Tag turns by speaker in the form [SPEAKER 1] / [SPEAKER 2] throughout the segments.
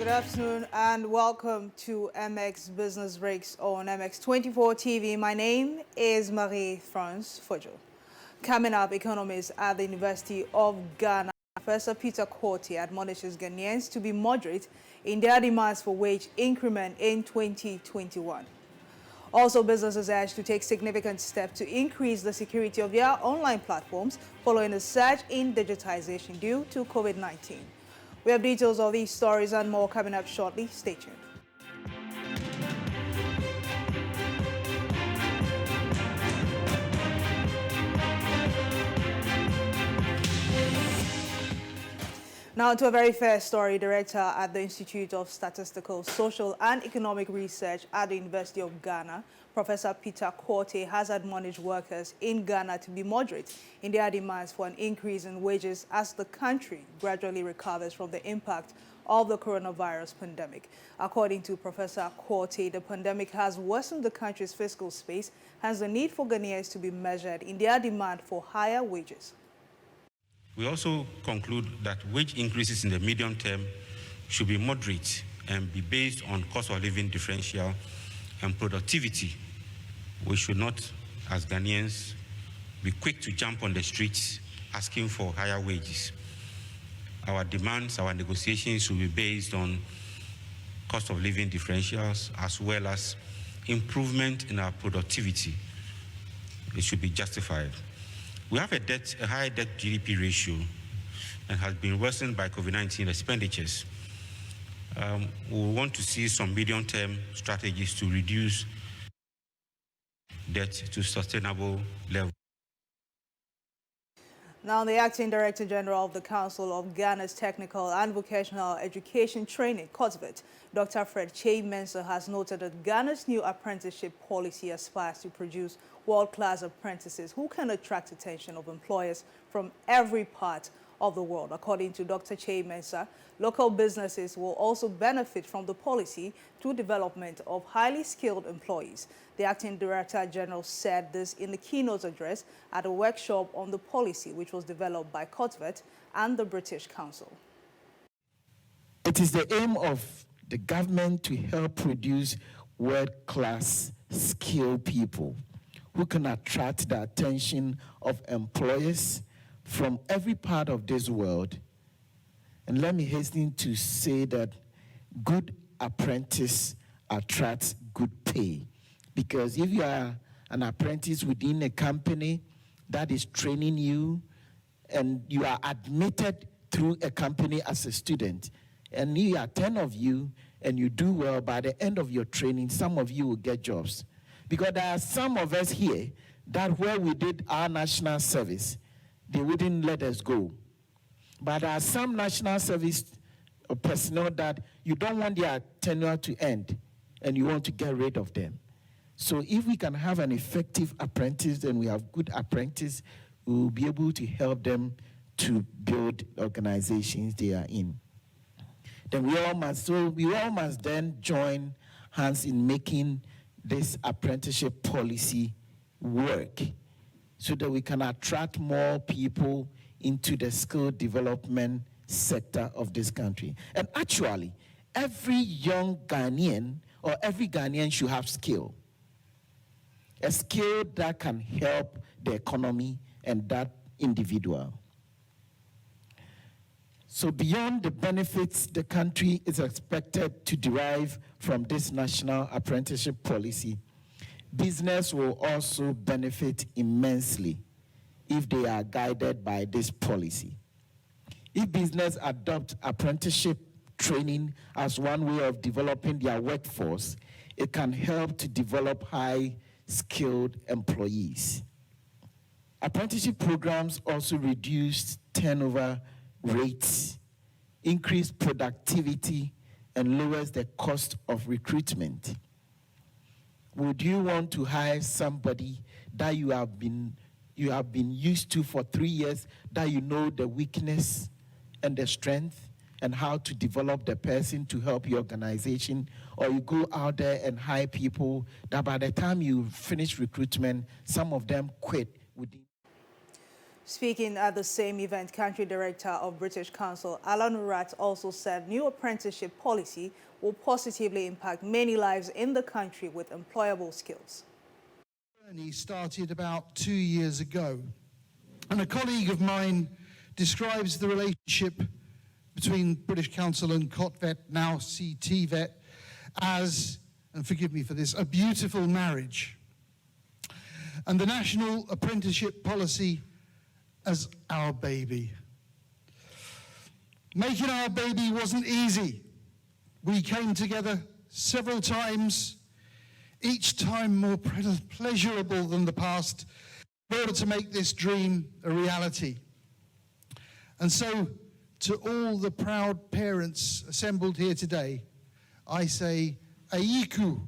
[SPEAKER 1] Good afternoon and welcome to MX Business Breaks on MX24 TV. My name is Marie-France Fojo. Coming up, economists at the University of Ghana, Professor Peter Quartey admonishes Ghanaians to be moderate in their demands for wage increment in 2021. Also, businesses urged to take significant steps to increase the security of their online platforms following a surge in digitization due to COVID-19. We have details of these stories and more coming up shortly. Stay tuned. Now to a very fair story. Director at the Institute of Statistical, Social and Economic Research at the University of Ghana, Professor Peter Quartey, has admonished workers in Ghana to be moderate in their demands for an increase in wages as the country gradually recovers from the impact of the coronavirus pandemic. According to Professor Quartey, the pandemic has worsened the country's fiscal space, hence the need for Ghanaians to be measured in their demand for higher wages.
[SPEAKER 2] We also conclude that wage increases in the medium term should be moderate and be based on cost of living differential and productivity. We should not, as Ghanaians, be quick to jump on the streets asking for higher wages. Our demands, our negotiations will be based on cost of living differentials as well as improvement in our productivity. It should be justified. We have a high debt GDP ratio and has been worsened by COVID-19 expenditures. We want to see some medium-term strategies to reduce debt to sustainable levels.
[SPEAKER 1] Now, the Acting Director General of the Council of Ghana's Technical and Vocational Education Training, COTVET, Dr. Fred Che Mensah, has noted that Ghana's new apprenticeship policy aspires to produce world-class apprentices who can attract attention of employers from every part of the world. According to Dr. Che Mensah, local businesses will also benefit from the policy through development of highly skilled employees. The Acting Director General said this in the keynote address at a workshop on the policy, which was developed by COTVET and the British Council.
[SPEAKER 3] It is the aim of the government to help produce world-class skilled people who can attract the attention of employers from every part of this world. And let me hasten to say that good apprentice attracts good pay. Because if you are an apprentice within a company that is training you and you are admitted through a company as a student, and you are 10 of you and you do well, by the end of your training, some of you will get jobs. Because there are some of us here that where we did our national service, they wouldn't let us go. But there are some national service personnel that you don't want their tenure to end and you want to get rid of them. So if we can have an effective apprentice and we have good apprentices, we will be able to help them to build organizations they are in. Then we all must then join hands in making this apprenticeship policy work so that we can attract more people into the skill development sector of this country. And actually, every young Ghanaian or every Ghanaian should have skill. A skill that can help the economy and that individual. So beyond the benefits the country is expected to derive from this national apprenticeship policy, business will also benefit immensely if they are guided by this policy. If business adopt apprenticeship training as one way of developing their workforce, it can help to develop high-skilled employees. Apprenticeship programs also reduce turnover rates, increase productivity, and lowers the cost of recruitment. Would you want to hire somebody that you have been used to for 3 years, that you know the weakness and the strength and how to develop the person to help your organization? Or you go out there and hire people that by the time you finish recruitment, some of them quit within.
[SPEAKER 1] Speaking at the same event, Country Director of British Council Alan Ratt also said new apprenticeship policy will positively impact many lives in the country with employable skills.
[SPEAKER 4] The journey started about 2 years ago, and a colleague of mine describes the relationship between British Council and COTVET, now COTVET, as, and forgive me for this, a beautiful marriage. And the national apprenticeship policy as our baby. Making our baby wasn't easy. We came together several times, each time more pleasurable than the past, in order to make this dream a reality. And so, to all the proud parents assembled here today, I say, Aiku,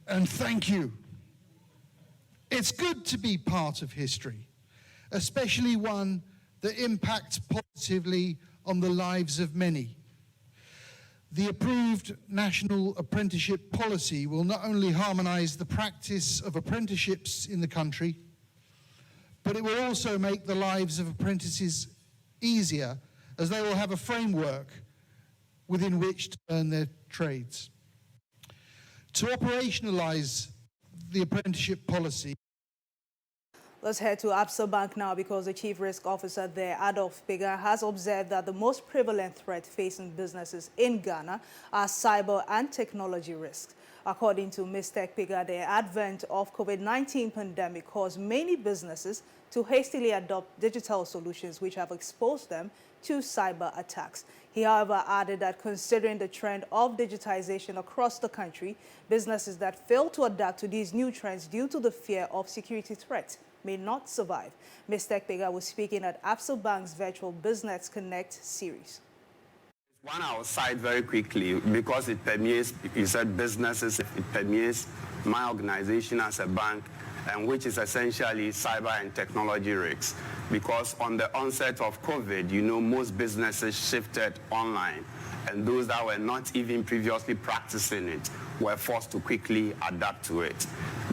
[SPEAKER 4] and thank you. It's good to be part of history, especially one that impacts positively on the lives of many. The approved national apprenticeship policy will not only harmonize the practice of apprenticeships in the country, but it will also make the lives of apprentices easier, as they will have a framework within which to learn their trades. To operationalize the apprenticeship policy.
[SPEAKER 1] Let's head to Abso Bank now, because the Chief Risk Officer there, Adolf Pega, has observed that the most prevalent threat facing businesses in Ghana are cyber and technology risks. According to Mr. Pega, the advent of COVID-19 pandemic caused many businesses to hastily adopt digital solutions, which have exposed them to cyber attacks. He, however, added that considering the trend of digitization across the country, businesses that fail to adapt to these new trends due to the fear of security threats may not survive. Mr. Pega was speaking at Abso Bank's virtual Business Connect series.
[SPEAKER 5] One I will cite very quickly, because it permeates, you said businesses, it permeates my organization as a bank, and which is essentially cyber and technology risks. Because on the onset of COVID, you know, most businesses shifted online, and those that were not even previously practicing it were forced to quickly adapt to it.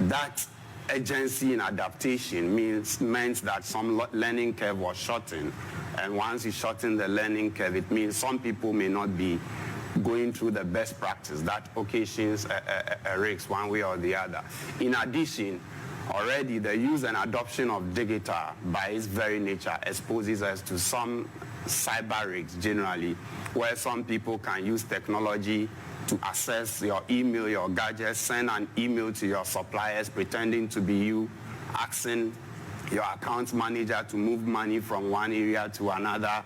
[SPEAKER 5] That urgency in adaptation meant that some learning curve was shortened. And once you shorten the learning curve, it means some people may not be going through the best practice. That occasions a risk one way or the other. In addition, already the use and adoption of digital by its very nature exposes us to some cyber risks generally, where some people can use technology to access your email, your gadgets, send an email to your suppliers pretending to be you, asking your account manager to move money from one area to another.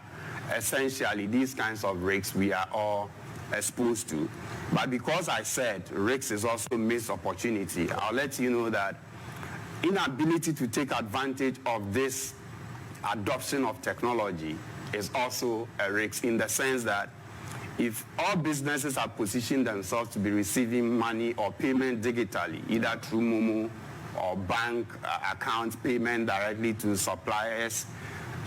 [SPEAKER 5] Essentially, these kinds of risks we are all exposed to. But because I said risks is also missed opportunity, I'll let you know that inability to take advantage of this adoption of technology is also a risk, in the sense that if all businesses are positioning themselves to be receiving money or payment digitally, either through Momo or bank account payment directly to suppliers,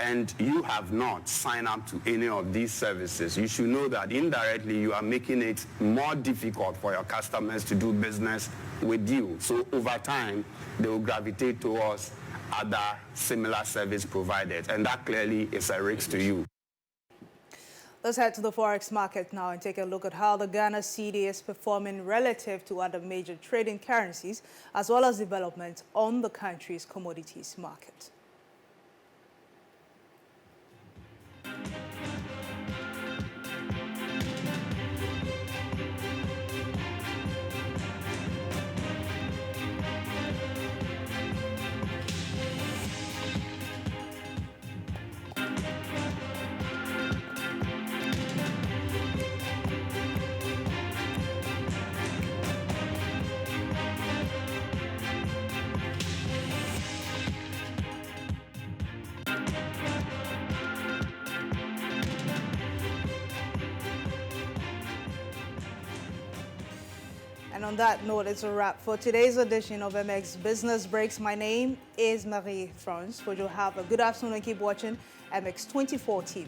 [SPEAKER 5] and you have not signed up to any of these services, you should know that indirectly you are making it more difficult for your customers to do business with you. So over time, they will gravitate towards other similar service providers, and that clearly is a risk to you.
[SPEAKER 1] Let's head to the forex market now and take a look at how the Ghana cedi is performing relative to other major trading currencies, as well as development on the country's commodities market. And on that note, it's a wrap for today's edition of MX Business Breaks. My name is Marie France. Would you have a good afternoon and keep watching MX24 TV.